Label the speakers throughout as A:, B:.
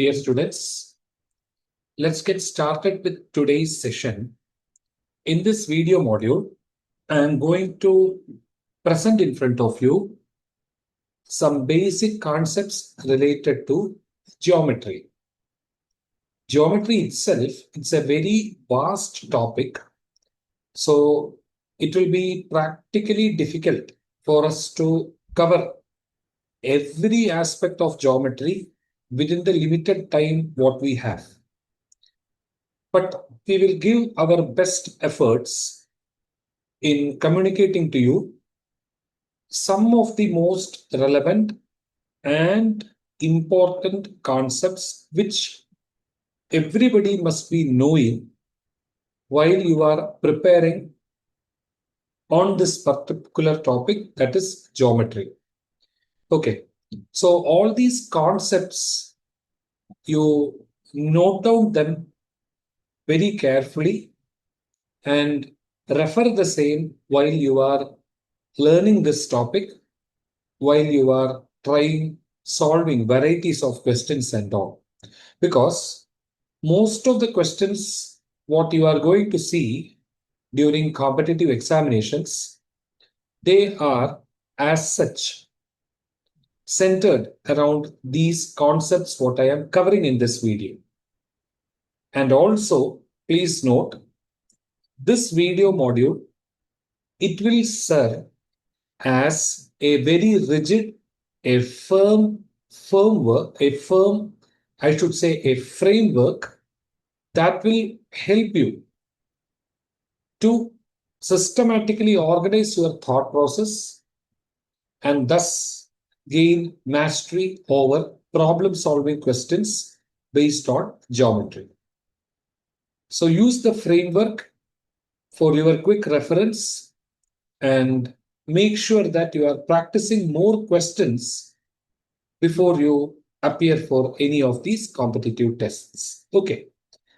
A: Dear students, let's get started with today's session. In this video module, I am going to present in front of you some basic concepts related to geometry. Geometry itself, it's a very vast topic, so it will be practically difficult for us to cover every aspect of geometry within the limited time what we have. But we will give our best efforts in communicating to you some of the most relevant and important concepts which everybody must be knowing while you are preparing on this particular topic, that is geometry. Okay, so all these concepts, you note down them very carefully and refer the same while you are learning this topic, while you are trying solving varieties of questions and all. Because most of the questions what you are going to see during competitive examinations, they are as such centered around these concepts what I am covering in this video. And also, please note, this video module, it will serve as a very rigid, a firm framework that will help you to systematically organize your thought process and thus gain mastery over problem-solving questions based on geometry. So use the framework for your quick reference and make sure that you are practicing more questions before you appear for any of these competitive tests. Okay,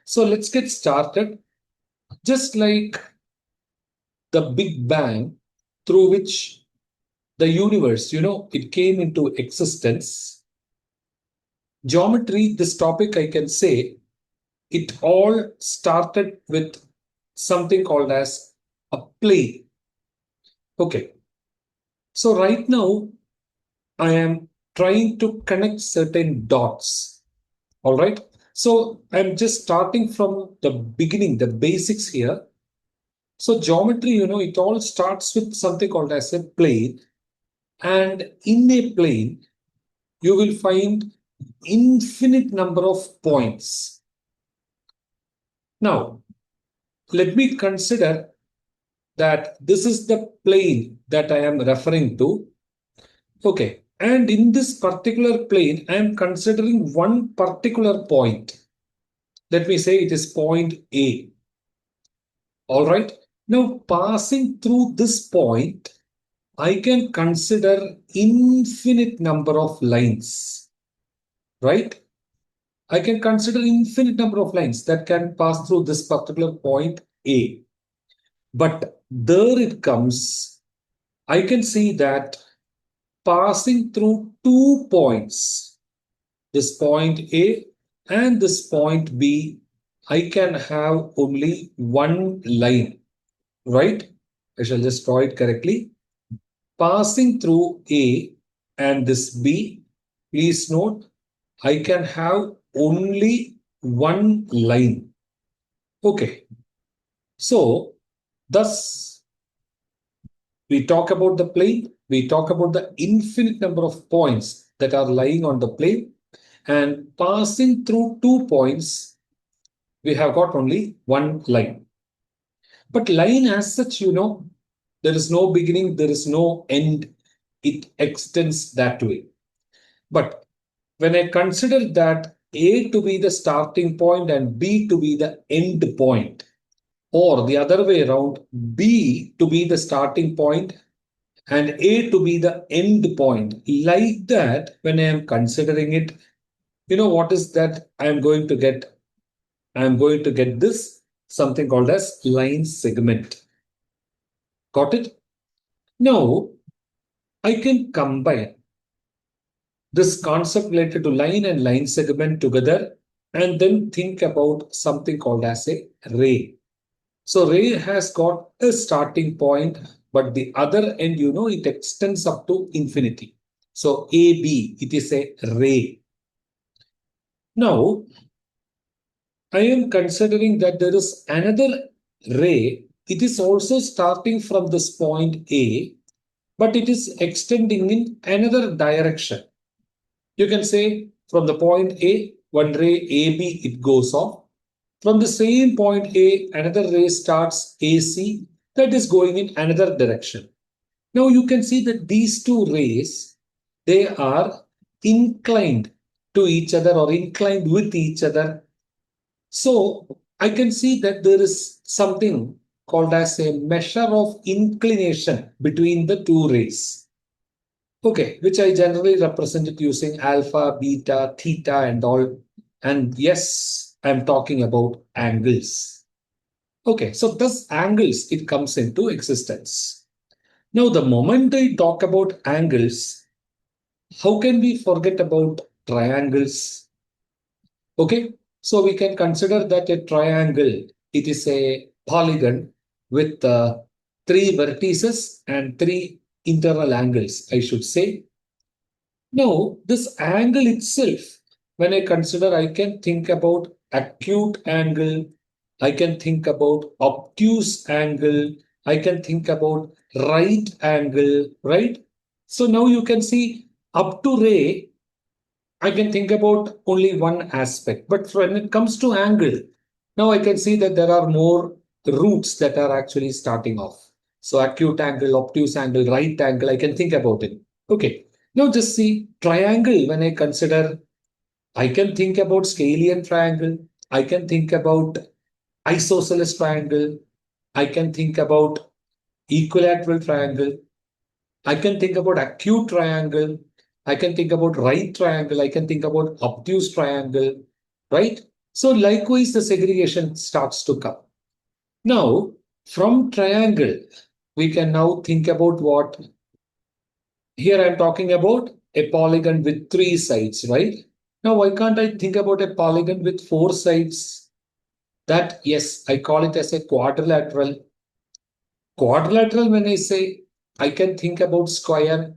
A: so let's get started. Just like the Big Bang through which the universe, it came into existence, geometry, this topic, I can say, it all started with something called as a plane. Okay, so right now, I am trying to connect certain dots. All right. So I'm just starting from the beginning, the basics here. So geometry, it all starts with something called as a plane. And in a plane, you will find infinite number of points. Now, let me consider that this is the plane that I am referring to. Okay. And in this particular plane, I am considering one particular point. Let me say it is point A. All right. Now, passing through this point, I can consider infinite number of lines. Right? I can consider infinite number of lines that can pass through this particular point A. But there it comes. I can see that passing through 2 points, this point A and this point B, I can have only one line, right? I shall just draw it correctly. Passing through A and this B, please note, I can have only one line. Okay. So, thus, we talk about the plane, we talk about the infinite number of points that are lying on the plane, and passing through 2 points, we have got only one line. But line as such, there is no beginning, there is no end. It extends that way. But when I consider that A to be the starting point and B to be the end point, or the other way around, B to be the starting point and A to be the end point, like that, when I am considering it, what is that I am going to get? I am going to get this, something called as line segment. Got it? Now, I can combine this concept related to line and line segment together, and then think about something called as a ray. So ray has got a starting point, but the other end, it extends up to infinity. So AB, it is a ray. Now, I am considering that there is another ray. It is also starting from this point A, but it is extending in another direction. You can say from the point A, one ray AB, it goes off. From the same point A, another ray starts AC, that is going in another direction. Now you can see that these two rays, they are inclined to each other or inclined with each other. So I can see that there is something called as a measure of inclination between the two rays. Okay, which I generally represent it using alpha, beta, theta, and all. And yes, I'm talking about angles. Okay, so thus angles, it comes into existence. Now, the moment I talk about angles, how can we forget about triangles? Okay, so we can consider that a triangle, it is a polygon with three vertices and three internal angles, I should say. Now, this angle itself, when I consider, I can think about acute angle, I can think about obtuse angle, I can think about right angle, right? So now you can see up to ray, I can think about only one aspect. But when it comes to angle, now I can see that there are more roots that are actually starting off. So acute angle, obtuse angle, right angle, I can think about it. Okay. Now just see triangle when I consider, I can think about scalene triangle. I can think about isosceles triangle. I can think about equilateral triangle. I can think about acute triangle. I can think about right triangle. I can think about obtuse triangle, right? So likewise, the segregation starts to come. Now, from triangle, we can now think about what? Here I'm talking about a polygon with three sides, right? Now, why can't I think about a polygon with four sides? That, yes, I call it as a quadrilateral. Quadrilateral, when I say, I can think about square,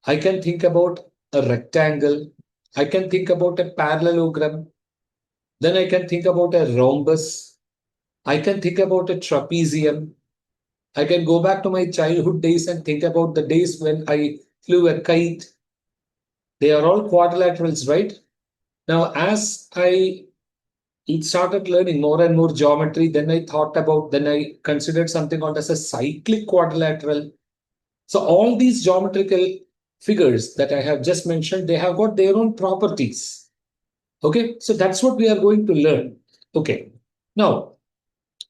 A: I can think about a rectangle. I can think about a parallelogram. Then I can think about a rhombus. I can think about a trapezium. I can go back to my childhood days and think about the days when I flew a kite. They are all quadrilaterals, right? Now, as I started learning more and more geometry, then I considered something called as a cyclic quadrilateral. So all these geometrical figures that I have just mentioned, they have got their own properties. Okay, so that's what we are going to learn. Okay, now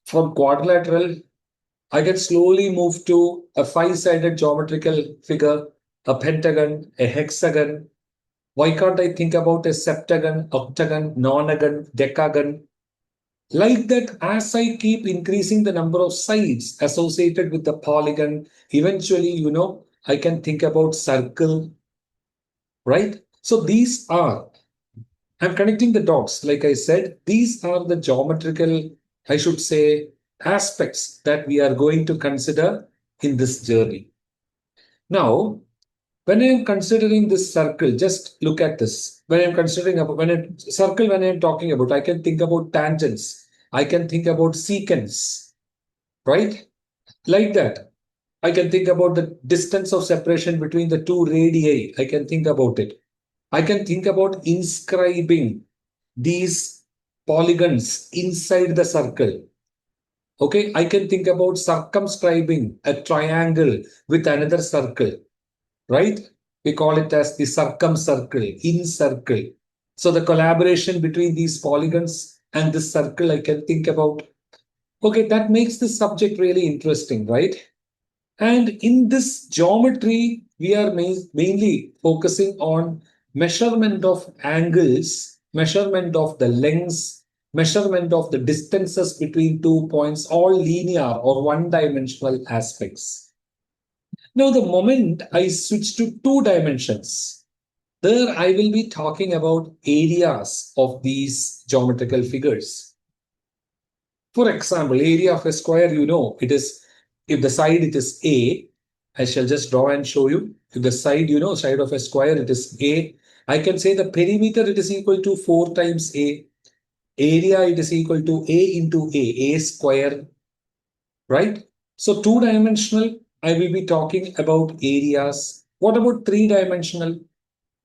A: from quadrilateral, I can slowly move to a five-sided geometrical figure, a pentagon, a hexagon. Why can't I think about a septagon, octagon, nonagon, decagon? Like that, as I keep increasing the number of sides associated with the polygon, eventually, I can think about circle, right? So these are, I'm connecting the dots. Like I said, these are the geometrical, I should say, aspects that we are going to consider in this journey. Now, when I am considering this circle, just look at this. When I'm considering about when I'm talking about, I can think about tangents. I can think about secants, right? Like that. I can think about the distance of separation between the two radii. I can think about it. I can think about inscribing these polygons inside the circle. Okay, I can think about circumscribing a triangle with another circle, right? We call it as the circumcircle, in circle. So the collaboration between these polygons and this circle, I can think about. Okay, that makes this subject really interesting, right? And in this geometry, we are mainly focusing on measurement of angles, measurement of the lengths, measurement of the distances between 2 points, all linear or one-dimensional aspects. Now, the moment I switch to two dimensions, There I will be talking about areas of these geometrical figures. For example, area of a square, it is, if the side it is A, I shall just draw and show you. If the side, side of a square, it is A. I can say the perimeter, it is equal to 4 times A. Area, it is equal to A into A square, right? So two-dimensional, I will be talking about areas. What about three-dimensional?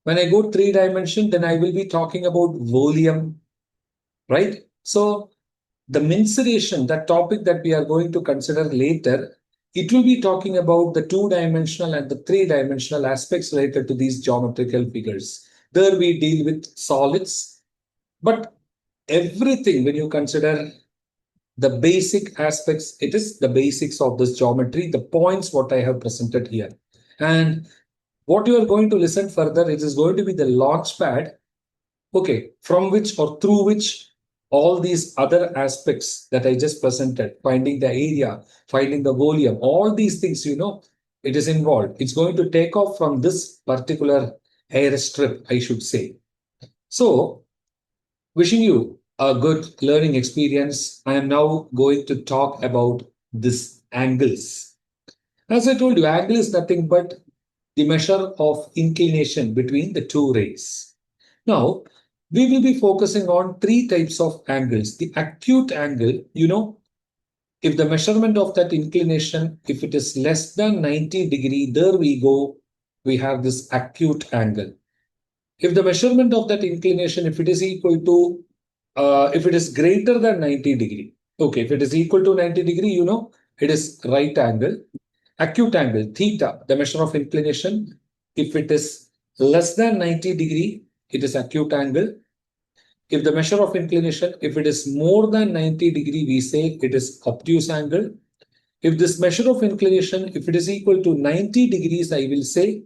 A: When I go three-dimension, then I will be talking about volume, right? So the mensuration, that topic that we are going to consider later, it will be talking about the two-dimensional and the three-dimensional aspects related to these geometrical figures. There we deal with solids, but everything when you consider the basic aspects, it is the basics of this geometry, the points what I have presented here. And what you are going to listen further, it is going to be the launch pad, okay, from which or through which all these other aspects that I just presented, finding the area, finding the volume, all these things, it is involved. It's going to take off from this particular hair strip, I should say. So, wishing you a good learning experience. I am now going to talk about this angles. As I told you, angle is nothing but the measure of inclination between the two rays. Now, we will be focusing on three types of angles. The acute angle, if the measurement of that inclination, if it is less than 90 degree, there we go, we have this acute angle. If the measurement of that inclination, if it is equal to, if it is greater than 90 degree, okay, if it is equal to 90 degree, it is right angle. Acute angle, theta, the measure of inclination, if it is less than 90 degree, it is acute angle. If the measure of inclination, if it is more than 90 degree, we say it is obtuse angle. If this measure of inclination, if it is equal to 90 degrees, I will say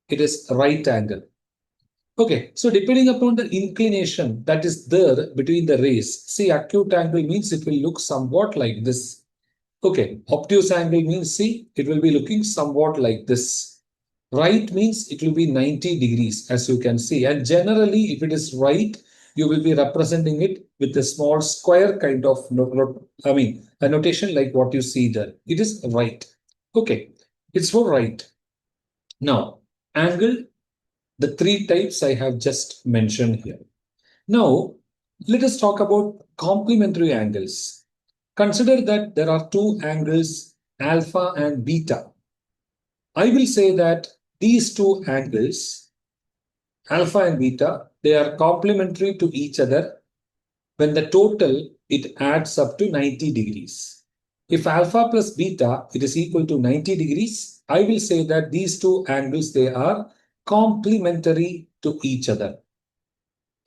A: it is right angle. Okay, so depending upon the inclination that is there between the rays, see, acute angle means it will look somewhat like this. Okay, obtuse angle means, see, it will be looking somewhat like this. Right means it will be 90 degrees, as you can see. And generally, if it is right, you will be representing it with a small square kind of, a notation like what you see there. It is right. Okay, it's for right. Now, angle, the three types I have just mentioned here. Now, let us talk about complementary angles. Consider that there are two angles, alpha and beta. I will say that these two angles, alpha and beta, they are complementary to each other. When the total, it adds up to 90 degrees. If alpha plus beta, it is equal to 90 degrees, I will say that these two angles, they are complementary to each other.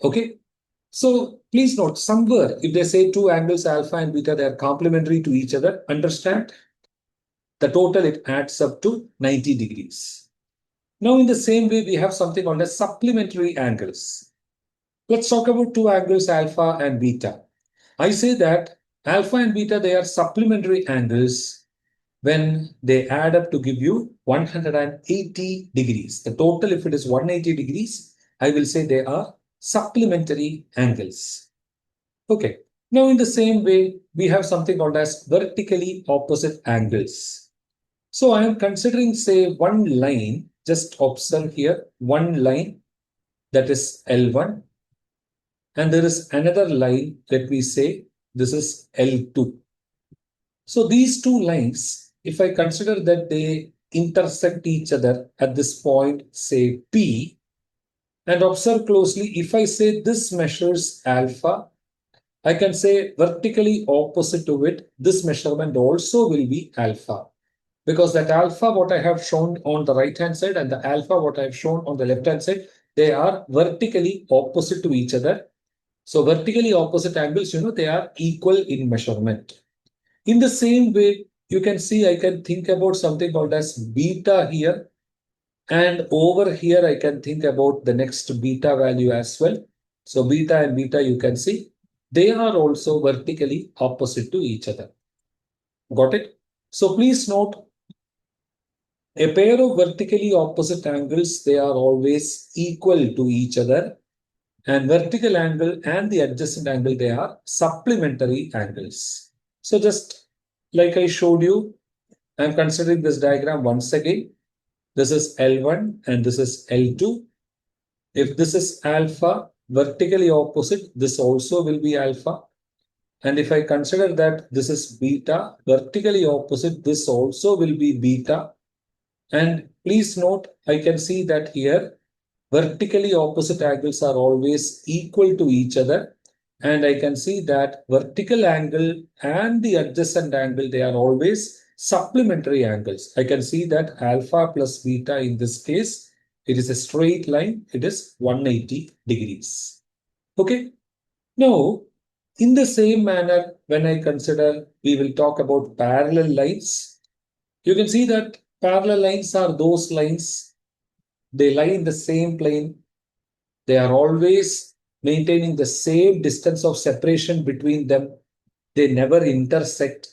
A: Okay. So please note, somewhere, if they say two angles alpha and beta, they are complementary to each other, understand? The total, it adds up to 90 degrees. Now, in the same way, we have something called as supplementary angles. Let's talk about two angles, alpha and beta. I say that alpha and beta, they are supplementary angles when they add up to give you 180 degrees. The total, if it is 180 degrees, I will say they are supplementary angles. Okay. Now, in the same way, we have something called as vertically opposite angles. So I am considering, say, one line, just observe here, one line that is L1, and there is another line, let me say, this is L2. So these two lines, if I consider that they intersect each other at this point, say P, and observe closely, if I say this measures alpha, I can say vertically opposite to it, this measurement also will be alpha. Because that alpha, what I have shown on the right hand side, and the alpha, what I have shown on the left hand side, they are vertically opposite to each other. So vertically opposite angles, they are equal in measurement. In the same way, you can see I can think about something called as beta here. And over here, I can think about the next beta value as well. So beta and beta, you can see, they are also vertically opposite to each other. Got it? So please note, A pair of vertically opposite angles, they are always equal to each other. And vertical angle and the adjacent angle, they are supplementary angles. So just like I showed you, I'm considering this diagram once again. This is L1 and this is L2. If this is alpha, vertically opposite, this also will be alpha. And if I consider that this is beta, vertically opposite, this also will be beta. And please note, I can see that here, vertically opposite angles are always equal to each other. And I can see that vertical angle and the adjacent angle, they are always supplementary angles. I can see that alpha plus beta in this case, it is a straight line. It is 180 degrees. Okay. Now, in the same manner, when I consider, we will talk about parallel lines. You can see that parallel lines are those lines, they lie in the same plane. They are always maintaining the same distance of separation between them. They never intersect,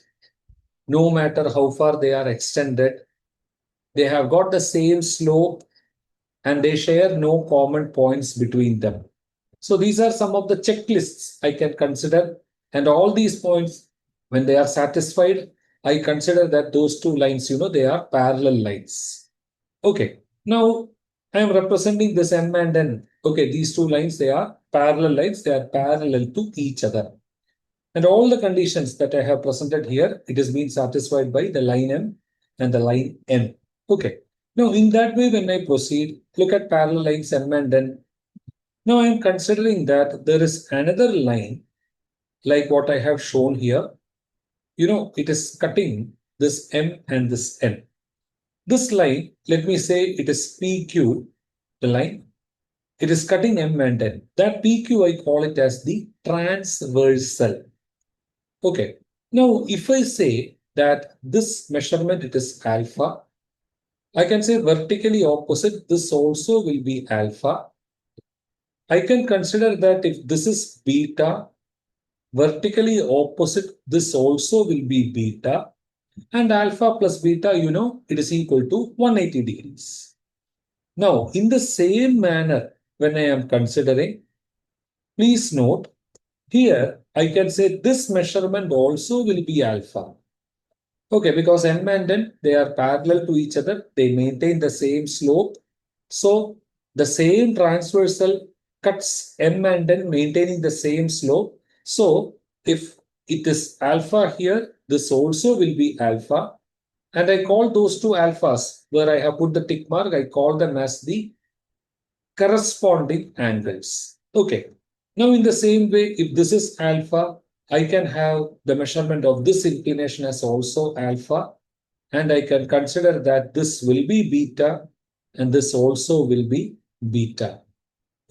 A: no matter how far they are extended. They have got the same slope and they share no common points between them. So these are some of the checklists I can consider. And all these points, when they are satisfied, I consider that those two lines, they are parallel lines. Okay. Now I am representing this M and N. Okay. These two lines, they are parallel lines. They are parallel to each other. And all the conditions that I have presented here, it is being satisfied by the line M and the line N. Okay. Now, in that way, when I proceed, look at parallel lines M and N. Now, I am considering that there is another line like what I have shown here. It is cutting this M and this N. This line, let me say it is PQ, the line. It is cutting M and N. That PQ, I call it as the transversal. Okay. Now, if I say that this measurement, it is alpha, I can say vertically opposite, this also will be alpha. I can consider that if this is beta, vertically opposite, this also will be beta. And alpha plus beta, it is equal to 180 degrees. Now, in the same manner, when I am considering, please note, here I can say this measurement also will be alpha. Okay, because M and N, they are parallel to each other. They maintain the same slope. So the same transversal cuts M and N maintaining the same slope. So if it is alpha here, this also will be alpha. And I call those two alphas where I have put the tick mark, I call them as the corresponding angles. Okay. Now in the same way, if this is alpha, I can have the measurement of this inclination as also alpha. And I can consider that this will be beta and this also will be beta.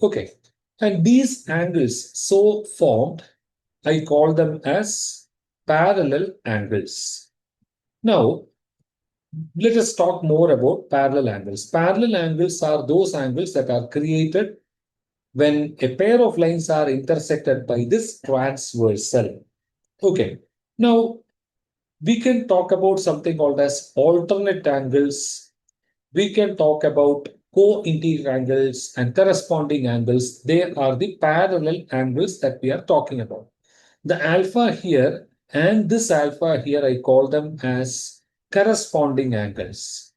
A: Okay. And these angles so formed, I call them as parallel angles. Now, let us talk more about parallel angles. Parallel angles are those angles that are created when a pair of lines are intersected by this transversal. Okay. Now, we can talk about something called as alternate angles. We can talk about co-interior angles and corresponding angles. They are the parallel angles that we are talking about. The alpha here and this alpha here, I call them as corresponding angles.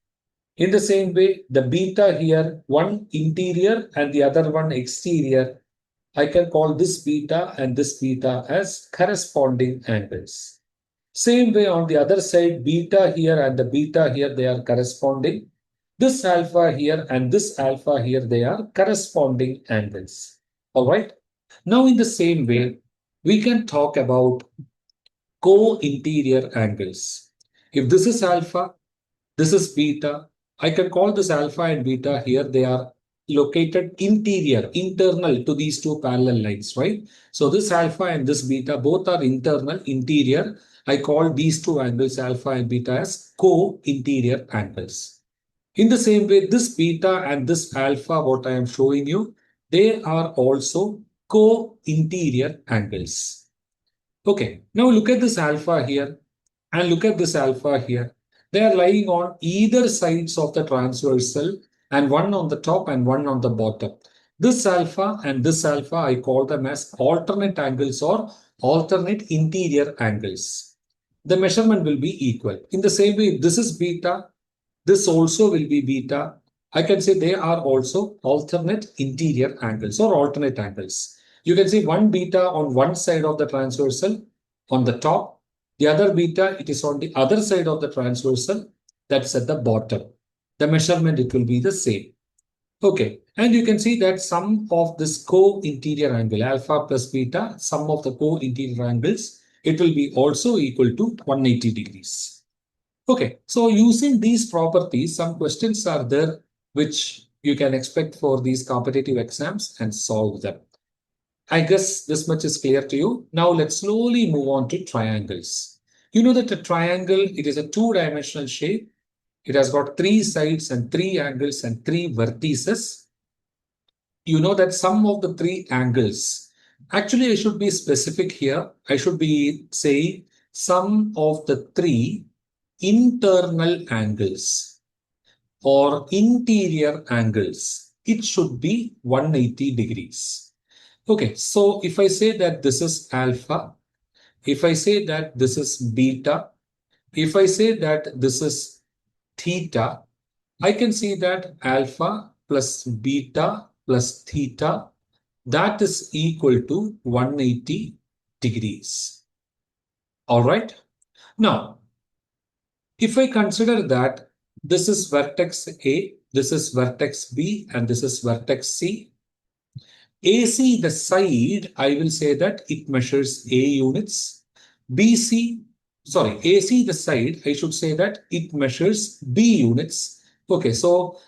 A: In the same way, the beta here, one interior and the other one exterior, I can call this beta and this beta as corresponding angles. Same way on the other side, beta here and the beta here, they are corresponding. This alpha here and this alpha here, they are corresponding angles. All right. Now, in the same way, we can talk about co-interior angles. If this is alpha, this is beta. I can call this alpha and beta here. They are located internal to these two parallel lines, right? So this alpha and this beta, both are interior. I call these two angles alpha and beta as co-interior angles. In the same way, this beta and this alpha, what I am showing you, they are also co-interior angles. Okay, now look at this alpha here and look at this alpha here. They are lying on either sides of the transversal, and one on the top and one on the bottom. This alpha and this alpha, I call them as alternate angles or alternate interior angles. The measurement will be equal. In the same way, if this is beta, this also will be beta. I can say they are also alternate interior angles or alternate angles. You can see one beta on one side of the transversal on the top. The other beta, it is on the other side of the transversal, that's at the bottom. The measurement, it will be the same. Okay, and you can see that sum of this co-interior angle, alpha plus beta, sum of the co-interior angles, it will be also equal to 180 degrees. Okay, so using these properties, some questions are there which you can expect for these competitive exams and solve them. I guess this much is clear to you. Now let's slowly move on to triangles. You know that a triangle, it is a two-dimensional shape. It has got three sides and three angles and three vertices. You know that sum of the three angles. Actually, I should be specific here. I should be saying sum of the three internal angles or interior angles. It should be 180 degrees. Okay, so if I say that this is alpha, if I say that this is beta, if I say that this is theta, I can see that alpha plus beta plus theta, that is equal to 180 degrees. All right. Now, if I consider that this is vertex A, this is vertex B, and this is vertex C, AC, the side, I will say that it measures A units. AC, the side, I should say that it measures B units. Okay, so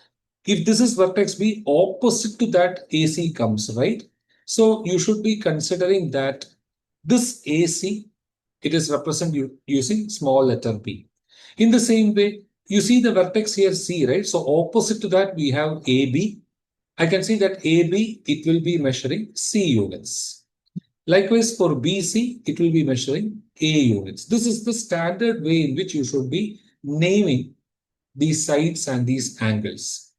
A: if this is vertex B, opposite to that AC comes, right? So you should be considering that this AC, it is represented using small letter B. In the same way, you see the vertex here C, right? So opposite to that, we have AB. I can see that AB, it will be measuring C units. Likewise, for BC, it will be measuring A units. This is the standard way in which you should be naming these sides and these angles.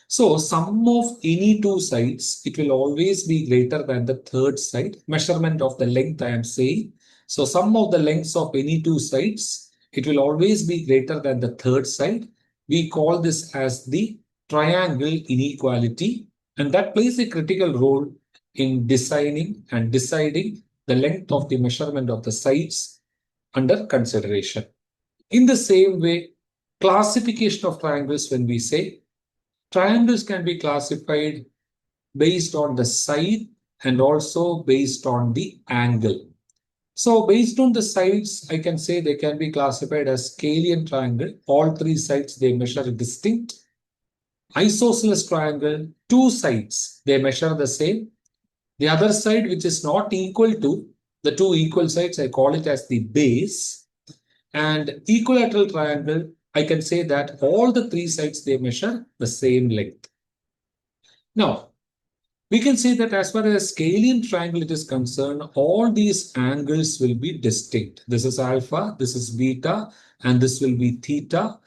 A: So, sum of any two sides, it will always be greater than the third side. Measurement of the length, I am saying. So, sum of the lengths of any two sides, it will always be greater than the third side. We call this as the triangle inequality, and that plays a critical role in deciding the length of the measurement of the sides under consideration. In the same way, classification of triangles, when we say triangles can be classified based on the side and also based on the angle. So based on the sides, I can say they can be classified as scalene triangle. All three sides, they measure distinct. Isosceles triangle, two sides, they measure the same. The other side, which is not equal to the two equal sides, I call it as the base. And equilateral triangle, I can say that all the three sides, they measure the same length. Now, we can say that as far as scalene triangle it is concerned, all these angles will be distinct. This is alpha, this is beta, and this will be theta.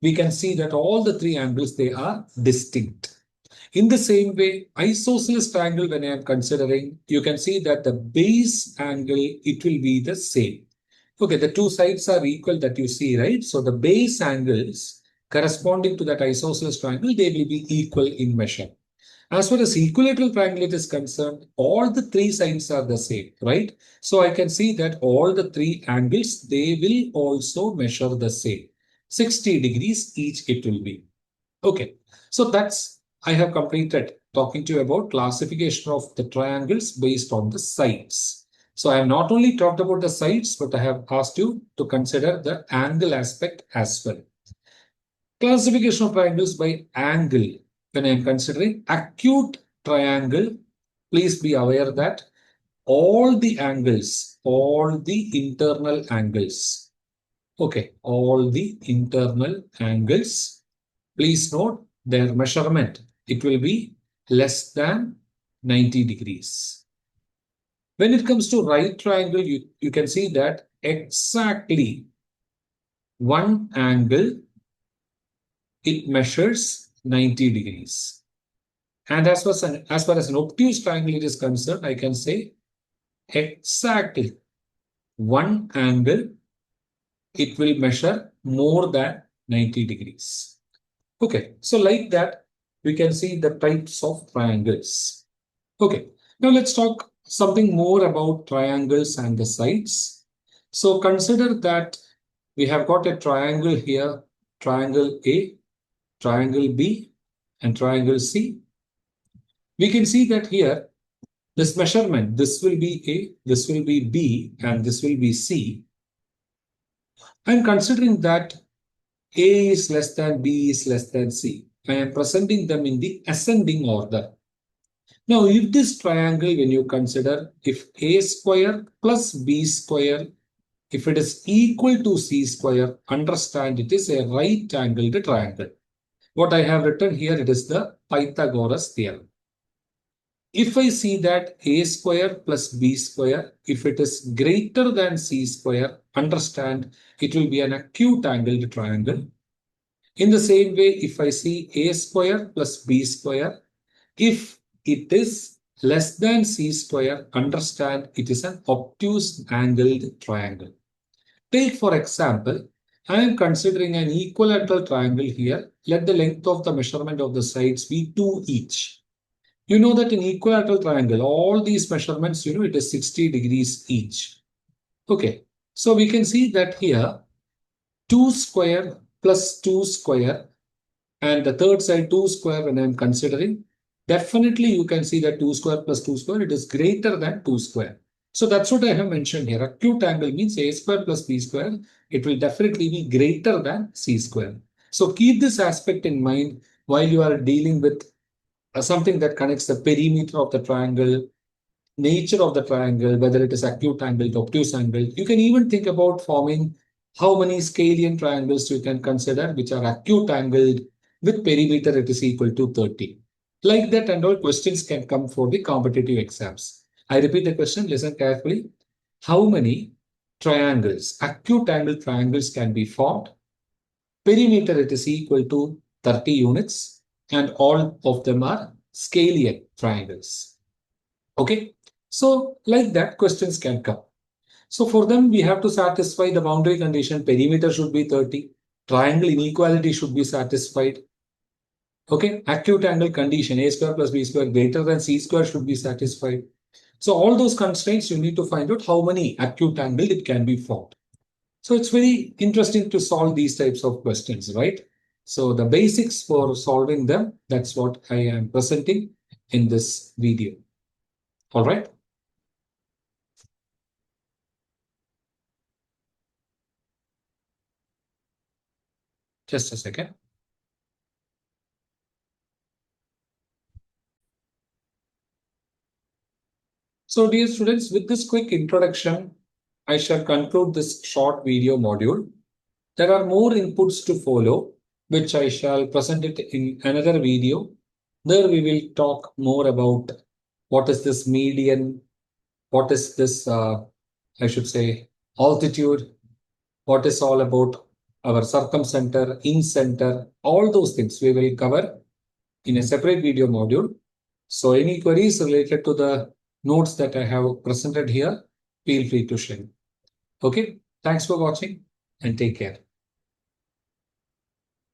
A: We can see that all the three angles, they are distinct. In the same way, isosceles triangle, when I am considering, you can see that the base angle, it will be the same. Okay, the two sides are equal that you see, right? So the base angles corresponding to that isosceles triangle, they will be equal in measure. As far as equilateral triangle is concerned, all the three sides are the same, right? So I can see that all the three angles, they will also measure the same. 60 degrees each it will be. Okay, so that's, I have completed talking to you about classification of the triangles based on the sides. So I have not only talked about the sides, but I have asked you to consider the angle aspect as well. Classification of triangles by angle. When I am considering acute triangle, please be aware that all the angles, all the internal angles, okay, all the internal angles, please note their measurement. It will be less than 90 degrees. When it comes to right triangle, you can see that exactly one angle, it measures 90 degrees. And as far as an obtuse triangle is concerned, I can say exactly one angle, it will measure more than 90 degrees. Okay, so like that, we can see the types of triangles. Okay, now let's talk something more about triangles and the sides. So consider that we have got a triangle here, triangle A, triangle B, and triangle C. We can see that here, this measurement, this will be A, this will be B, and this will be C. I'm considering that A is less than B is less than C. I am presenting them in the ascending order. Now, if this triangle, when you consider if A square plus B square, if it is equal to C square, understand it is a right-angled triangle. What I have written here, it is the Pythagoras theorem. If I see that A square plus B square, if it is greater than C square, understand it will be an acute angled triangle. In the same way, if I see A square plus B square, if it is less than C square, understand it is an obtuse angled triangle. Take for example, I am considering an equilateral triangle here. Let the length of the measurement of the sides be 2 each. You know that in equilateral triangle, all these measurements, it is 60 degrees each. Okay, so we can see that here, 2 square plus 2 square, and the third side 2 square when I'm considering, definitely you can see that 2 square plus 2 square, it is greater than 2 square. So that's what I have mentioned here. Acute angle means A square plus B square, it will definitely be greater than C square. So keep this aspect in mind while you are dealing with something that connects the perimeter of the triangle, nature of the triangle, whether it is acute angle, obtuse angle. You can even think about forming how many scalene triangles you can consider, which are acute angled with perimeter it is equal to 30. Like that, and all questions can come for the competitive exams. I repeat the question, listen carefully. How many triangles, acute angle triangles can be formed? Perimeter it is equal to 30 units, and all of them are scalene triangles. Okay, so like that, questions can come. So for them, we have to satisfy the boundary condition. Perimeter should be 30. Triangle inequality should be satisfied. Okay, acute angle condition, A square plus B square greater than C square should be satisfied. So all those constraints, you need to find out how many acute angle it can be formed. So it's very interesting to solve these types of questions, right? So the basics for solving them, that's what I am presenting in this video. All right. Just a second. So dear students, with this quick introduction, I shall conclude this short video module. There are more inputs to follow, which I shall present it in another video. There we will talk more about what is this median, what is this, I should say, altitude, what is all about our circumcenter, incenter, all those things we will cover in a separate video module. So any queries related to the notes that I have presented here, feel free to share. Okay, thanks for watching and take care.